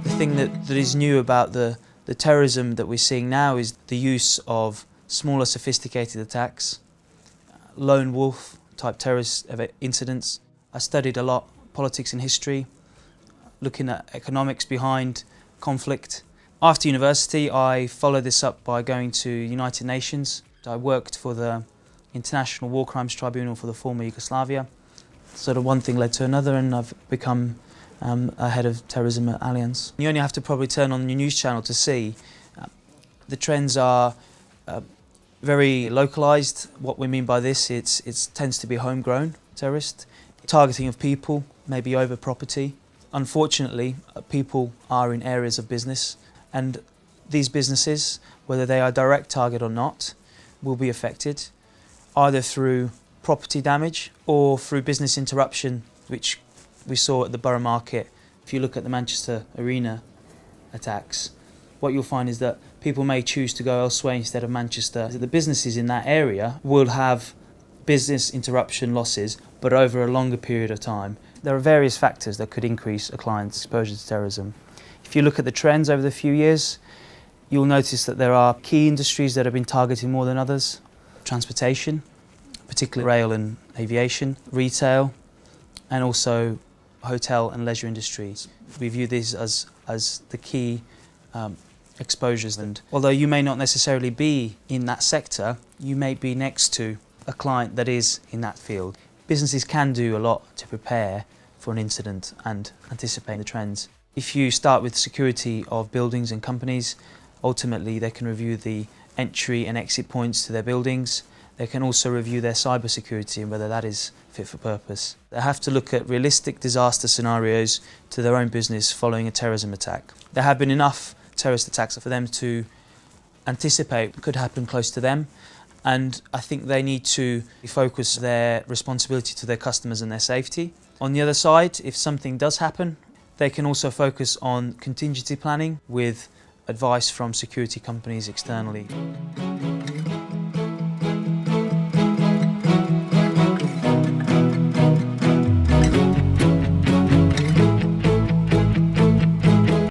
The thing that is new about the terrorism that we're seeing now is the use of smaller sophisticated attacks, lone wolf type terrorist incidents. I studied a lot politics and history, looking at economics behind conflict. After university, I followed this up by going to United Nations. I worked for the International War Crimes Tribunal for the former Yugoslavia. Sort of one thing led to another, and I've become a head of terrorism at Allianz. You only have to probably turn on your news channel to see the trends are very localised. What we mean by this, it tends to be homegrown terrorist. Targeting of people, maybe over property. Unfortunately, people are in areas of business, and these businesses, whether they are a direct target or not, will be affected either through property damage or through business interruption, which we saw at the Borough Market. If you look at the Manchester Arena attacks, what you'll find is that people may choose to go elsewhere instead of Manchester. The businesses in that area will have business interruption losses, but over a longer period of time. There are various factors that could increase a client's exposure to terrorism. If you look at the trends over the few years, you'll notice that there are key industries that have been targeted more than others. Transportation, particularly rail and aviation, retail, and also hotel and leisure industries. We view these as the key exposures. And although you may not necessarily be in that sector, you may be next to a client that is in that field. Businesses can do a lot to prepare for an incident and anticipate the trends. If you start with security of buildings and companies, ultimately they can review the entry and exit points to their buildings. They can also review their cyber security and whether that is fit for purpose. They have to look at realistic disaster scenarios to their own business following a terrorism attack. There have been enough terrorist attacks for them to anticipate what could happen close to them, and I think they need to focus their responsibility to their customers and their safety. On the other side, if something does happen, they can also focus on contingency planning with advice from security companies externally.